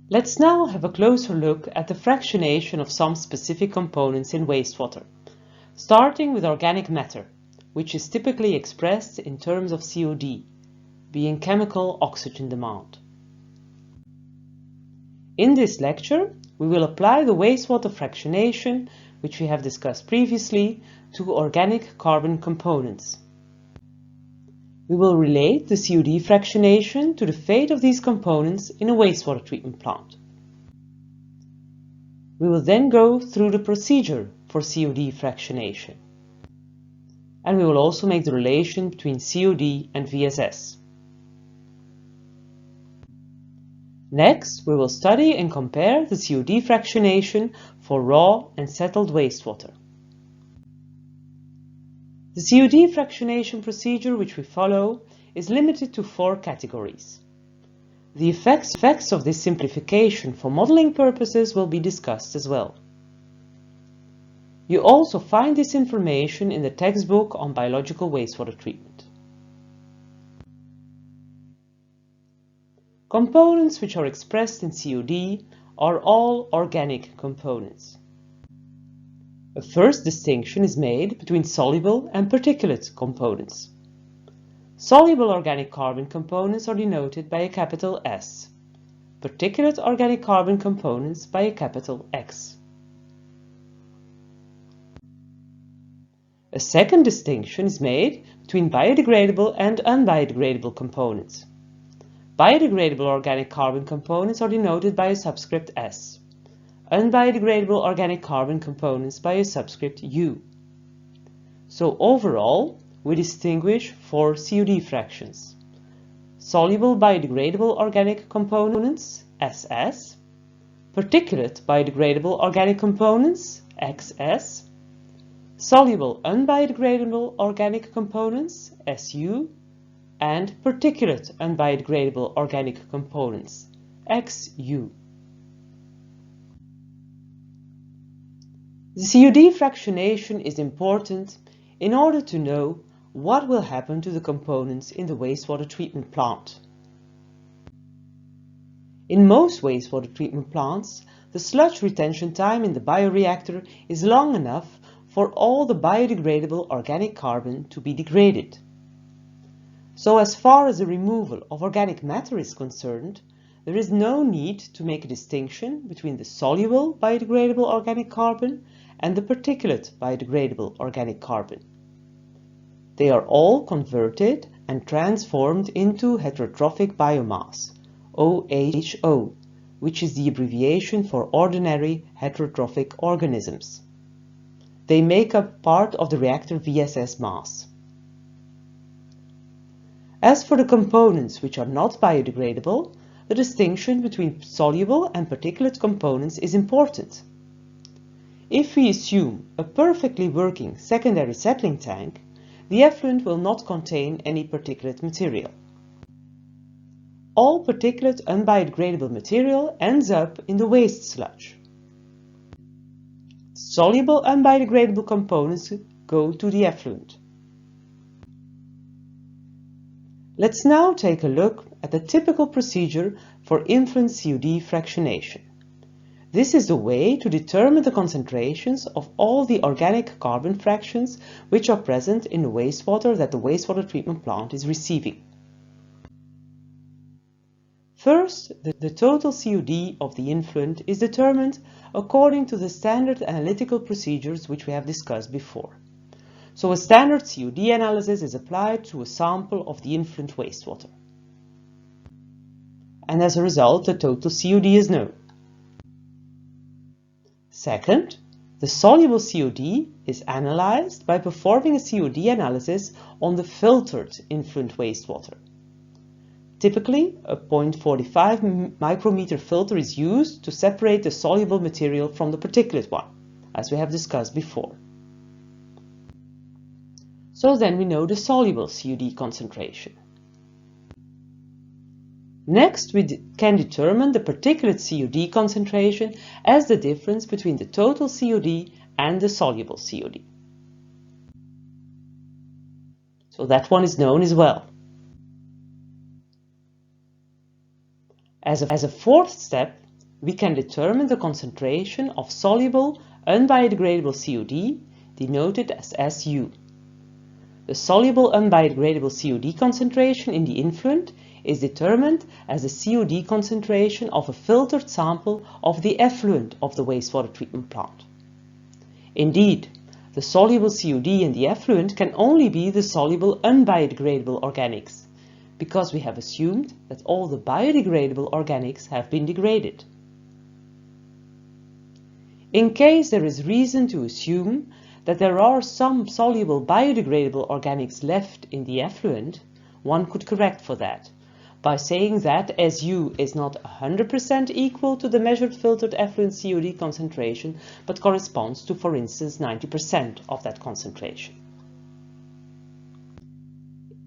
Let's now have a closer look at the fractionation of some specific components in wastewater, starting with organic matter, which is typically expressed in terms of COD, being chemical oxygen demand. In this lecture, we will apply the wastewater fractionation, which we have discussed previously, to organic carbon components. We will relate the COD fractionation to the fate of these components in a wastewater treatment plant. We will then go through the procedure for COD fractionation. And we will also make the relation between COD and VSS. Next, we will study and compare the COD fractionation for raw and settled wastewater. The COD fractionation procedure which we follow is limited to 4 categories. The effects of this simplification for modeling purposes will be discussed as well. You also find this information in the textbook on biological wastewater treatment. Components which are expressed in COD are all organic components. A first distinction is made between soluble and particulate components. Soluble organic carbon components are denoted by a capital S, particulate organic carbon components by a capital X. A second distinction is made between biodegradable and unbiodegradable components. Biodegradable organic carbon components are denoted by a subscript S. Unbiodegradable organic carbon components by a subscript U. So overall, we distinguish 4 COD fractions. Soluble biodegradable organic components, SS. Particulate biodegradable organic components, XS. Soluble unbiodegradable organic components, SU. And particulate unbiodegradable organic components, XU. The COD fractionation is important in order to know what will happen to the components in the wastewater treatment plant. In most wastewater treatment plants, the sludge retention time in the bioreactor is long enough for all the biodegradable organic carbon to be degraded. So as far as the removal of organic matter is concerned, there is no need to make a distinction between the soluble biodegradable organic carbon and the particulate biodegradable organic carbon. They are all converted and transformed into heterotrophic biomass, OHO, which is the abbreviation for ordinary heterotrophic organisms. They make up part of the reactor VSS mass. As for the components which are not biodegradable, the distinction between soluble and particulate components is important. If we assume a perfectly working secondary settling tank, the effluent will not contain any particulate material. All particulate unbiodegradable material ends up in the waste sludge. Soluble unbiodegradable components go to the effluent. Let's now take a look at the typical procedure for influent COD fractionation. This is the way to determine the concentrations of all the organic carbon fractions which are present in the wastewater that the wastewater treatment plant is receiving. First, the total COD of the influent is determined according to the standard analytical procedures which we have discussed before. So a standard COD analysis is applied to a sample of the influent wastewater. And as a result, the total COD is known. Second, the soluble COD is analyzed by performing a COD analysis on the filtered influent wastewater. Typically, a 0.45 micrometer filter is used to separate the soluble material from the particulate one, as we have discussed before. So then we know the soluble COD concentration. Next, we can determine the particulate COD concentration as the difference between the total COD and the soluble COD. So that one is known as well. As a fourth step, we can determine the concentration of soluble unbiodegradable COD, denoted as SU. The soluble unbiodegradable COD concentration in the influent is determined as the COD concentration of a filtered sample of the effluent of the wastewater treatment plant. Indeed, the soluble COD in the effluent can only be the soluble unbiodegradable organics, because we have assumed that all the biodegradable organics have been degraded. In case there is reason to assume that there are some soluble biodegradable organics left in the effluent, one could correct for that by saying that SU is not 100% equal to the measured filtered effluent COD concentration, but corresponds to, for instance, 90% of that concentration.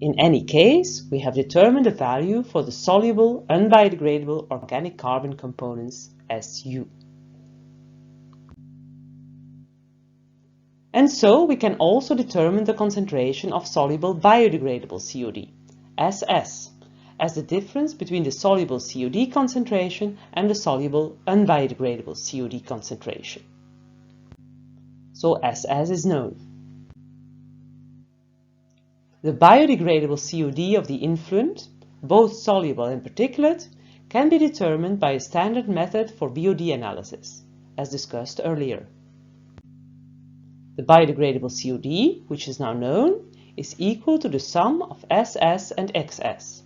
In any case, we have determined a value for the soluble unbiodegradable organic carbon components SU. And so we can also determine the concentration of soluble biodegradable COD, SS, as the difference between the soluble COD concentration and the soluble unbiodegradable COD concentration. So SS is known. The biodegradable COD of the influent, both soluble and particulate, can be determined by a standard method for BOD analysis, as discussed earlier. The biodegradable COD, which is now known, is equal to the sum of SS and XS.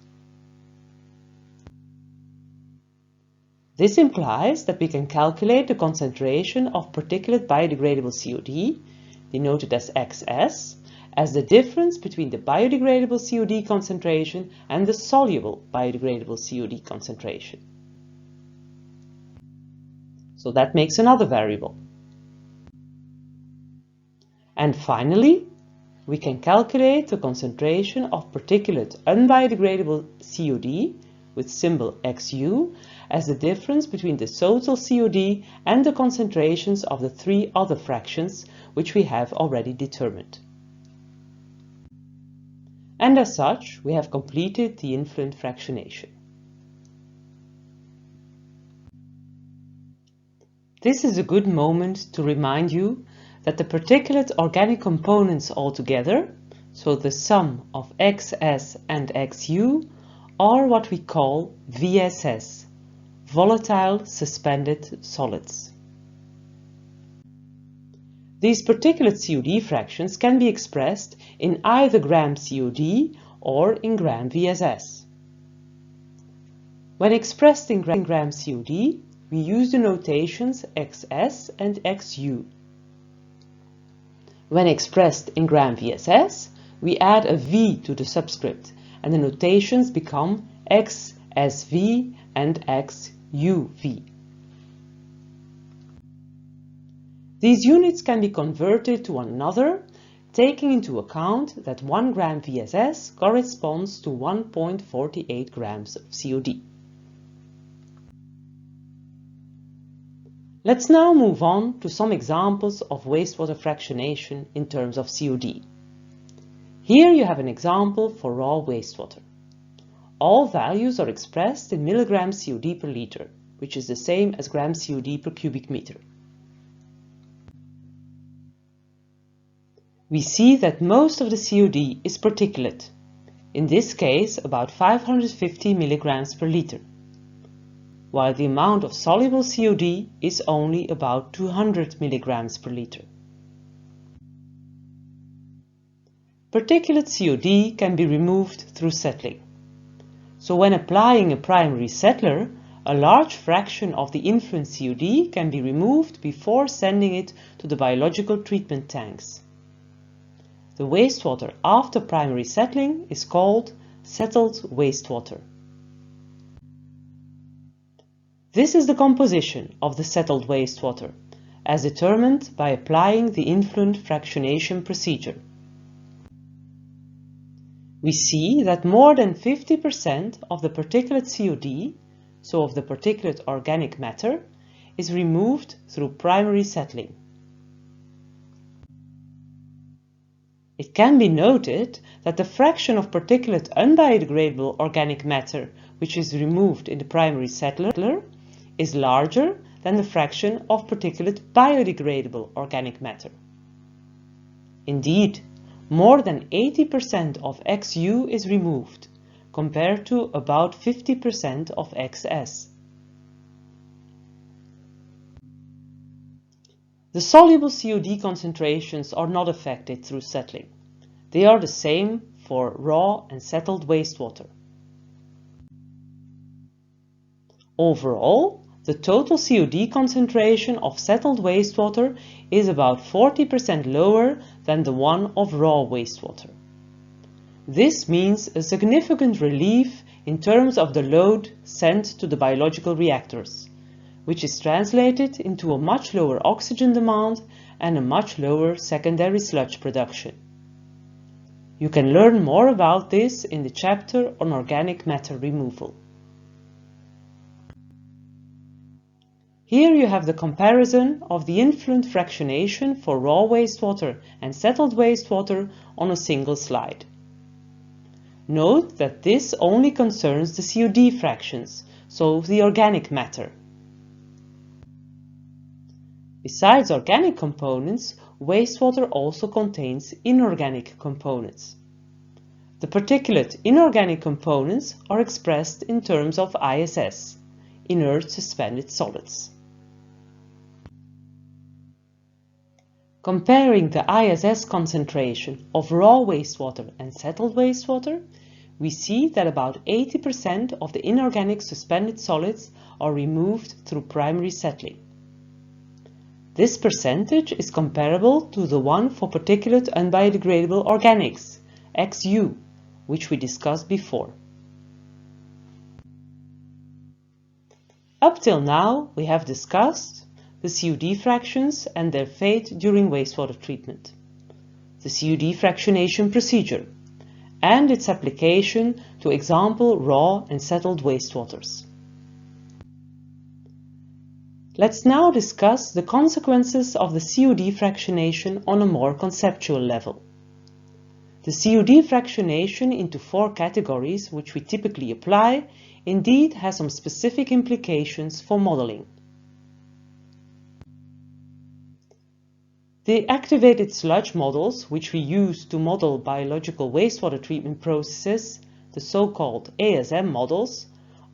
This implies that we can calculate the concentration of particulate biodegradable COD, denoted as XS, as the difference between the biodegradable COD concentration and the soluble biodegradable COD concentration. So that makes another variable. And finally, we can calculate the concentration of particulate unbiodegradable COD with symbol XU as the difference between the total COD and the concentrations of the three other fractions which we have already determined. And as such, we have completed the influent fractionation. This is a good moment to remind you that the particulate organic components altogether, so the sum of XS and XU, are what we call VSS, volatile suspended solids. These particulate COD fractions can be expressed in either gram COD or in gram VSS. When expressed in gram COD, we use the notations XS and XU. When expressed in gram VSS, we add a V to the subscript and the notations become XSV and XUV. These units can be converted to one another, taking into account that 1 gram VSS corresponds to 1.48 grams of COD. Let's now move on to some examples of wastewater fractionation in terms of COD. Here you have an example for raw wastewater. All values are expressed in milligrams COD per liter, which is the same as gram COD per cubic meter. We see that most of the COD is particulate, in this case about 550 milligrams per liter, while the amount of soluble COD is only about 200 milligrams per liter. Particulate COD can be removed through settling. So when applying a primary settler, a large fraction of the influent COD can be removed before sending it to the biological treatment tanks. The wastewater after primary settling is called settled wastewater. This is the composition of the settled wastewater, as determined by applying the influent fractionation procedure. We see that more than 50% of the particulate COD, so of the particulate organic matter, is removed through primary settling. It can be noted that the fraction of particulate unbiodegradable organic matter which is removed in the primary settler is larger than the fraction of particulate biodegradable organic matter. Indeed, more than 80% of XU is removed, compared to about 50% of XS. The soluble COD concentrations are not affected through settling. They are the same for raw and settled wastewater. Overall, the total COD concentration of settled wastewater is about 40% lower than the one of raw wastewater. This means a significant relief in terms of the load sent to the biological reactors, which is translated into a much lower oxygen demand and a much lower secondary sludge production. You can learn more about this in the chapter on organic matter removal. Here you have the comparison of the influent fractionation for raw wastewater and settled wastewater on a single slide. Note that this only concerns the COD fractions, so the organic matter. Besides organic components, wastewater also contains inorganic components. The particulate inorganic components are expressed in terms of ISS, inert suspended solids. Comparing the ISS concentration of raw wastewater and settled wastewater, we see that about 80% of the inorganic suspended solids are removed through primary settling. This percentage is comparable to the one for particulate unbiodegradable organics, XU, which we discussed before. Up till now, we have discussed the COD fractions and their fate during wastewater treatment, the COD fractionation procedure, and its application to example raw and settled wastewaters. Let's now discuss the consequences of the COD fractionation on a more conceptual level. The COD fractionation into 4 categories, which we typically apply, indeed has some specific implications for modeling. The activated sludge models, which we use to model biological wastewater treatment processes, the so-called ASM models,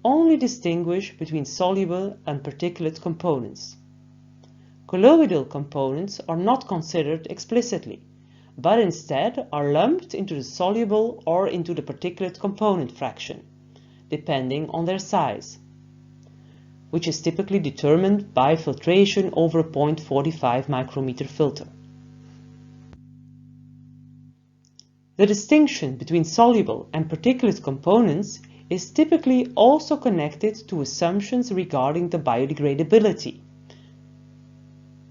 only distinguish between soluble and particulate components. Colloidal components are not considered explicitly, but instead are lumped into the soluble or into the particulate component fraction, depending on their size, which is typically determined by filtration over a 0.45 micrometer filter. The distinction between soluble and particulate components is typically also connected to assumptions regarding the biodegradability.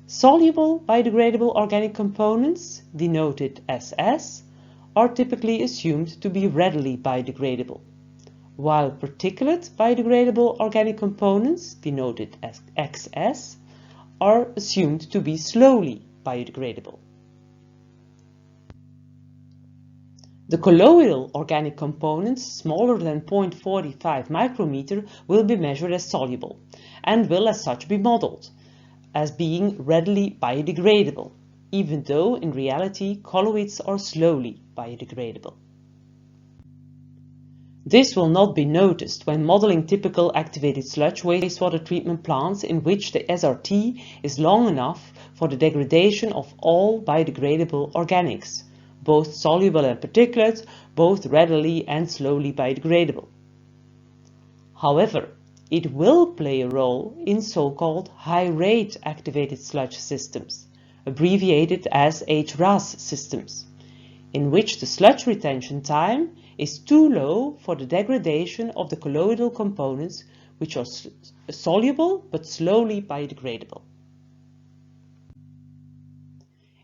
Soluble biodegradable organic components, denoted as S, are typically assumed to be readily biodegradable, while particulate biodegradable organic components, denoted as XS, are assumed to be slowly biodegradable. The colloidal organic components smaller than 0.45 micrometer will be measured as soluble and will as such be modeled as being readily biodegradable, even though in reality colloids are slowly biodegradable. This will not be noticed when modeling typical activated sludge wastewater treatment plants in which the SRT is long enough for the degradation of all biodegradable organics, both soluble and particulate, both readily and slowly biodegradable. However, it will play a role in so-called high-rate activated sludge systems, abbreviated as HRAS systems, in which the sludge retention time is too low for the degradation of the colloidal components, which are soluble but slowly biodegradable.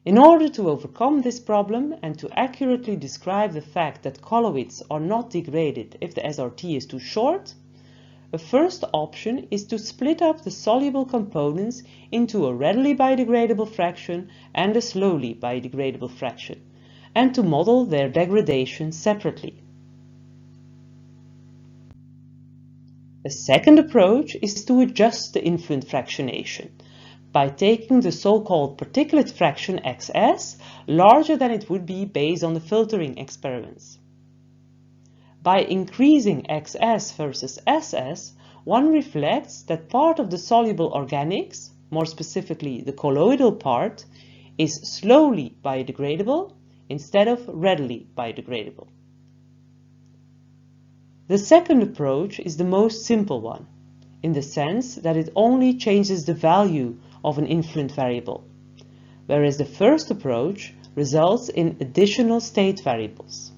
In order to overcome this problem and to accurately describe the fact that colloids are not degraded if the SRT is too short, a first option is to split up the soluble components into a readily biodegradable fraction and a slowly biodegradable fraction, and to model their degradation separately. A second approach is to adjust the influent fractionation by taking the so-called particulate fraction XS larger than it would be based on the filtering experiments. By increasing XS versus SS, one reflects that part of the soluble organics, more specifically the colloidal part, is slowly biodegradable instead of readily biodegradable. The second approach is the most simple one, in the sense that it only changes the value of an influent variable, whereas the first approach results in additional state variables.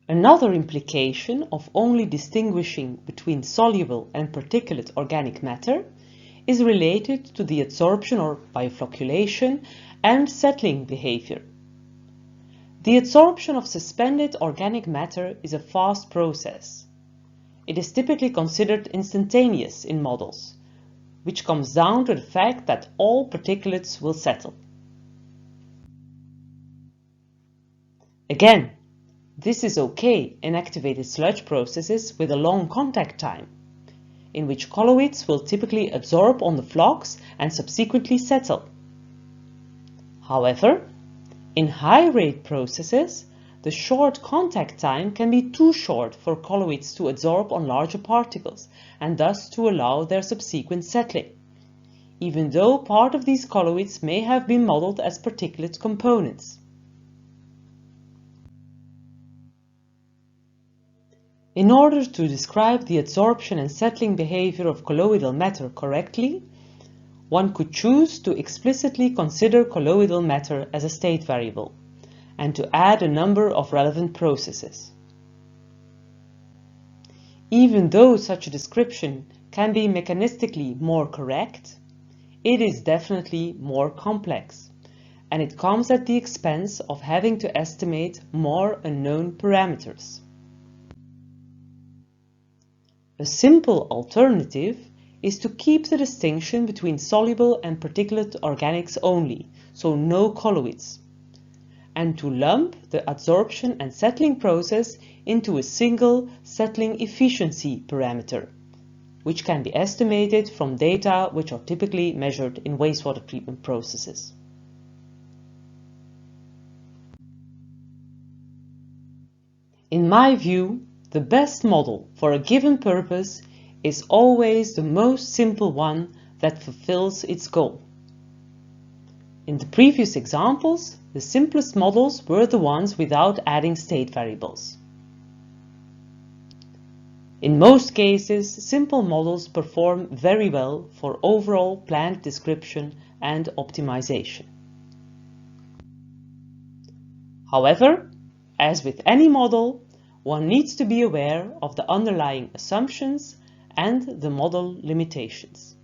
Another implication of only distinguishing between soluble and particulate organic matter is related to the adsorption or bioflocculation and settling behavior. The adsorption of suspended organic matter is a fast process. It is typically considered instantaneous in models, which comes down to the fact that all particulates will settle. Again, this is okay in activated sludge processes with a long contact time, in which colloids will typically adsorb on the flocks and subsequently settle. However, in high-rate processes, the short contact time can be too short for colloids to adsorb on larger particles and thus to allow their subsequent settling, even though part of these colloids may have been modeled as particulate components. In order to describe the adsorption and settling behavior of colloidal matter correctly, one could choose to explicitly consider colloidal matter as a state variable and to add a number of relevant processes. Even though such a description can be mechanistically more correct, it is definitely more complex, and it comes at the expense of having to estimate more unknown parameters. A simple alternative is to keep the distinction between soluble and particulate organics only, so no colloids, and to lump the adsorption and settling process into a single settling efficiency parameter, which can be estimated from data which are typically measured in wastewater treatment processes. In my view, the best model for a given purpose is always the most simple one that fulfills its goal. In the previous examples, the simplest models were the ones without adding state variables. In most cases, simple models perform very well for overall plant description and optimization. However, as with any model, one needs to be aware of the underlying assumptions and the model limitations.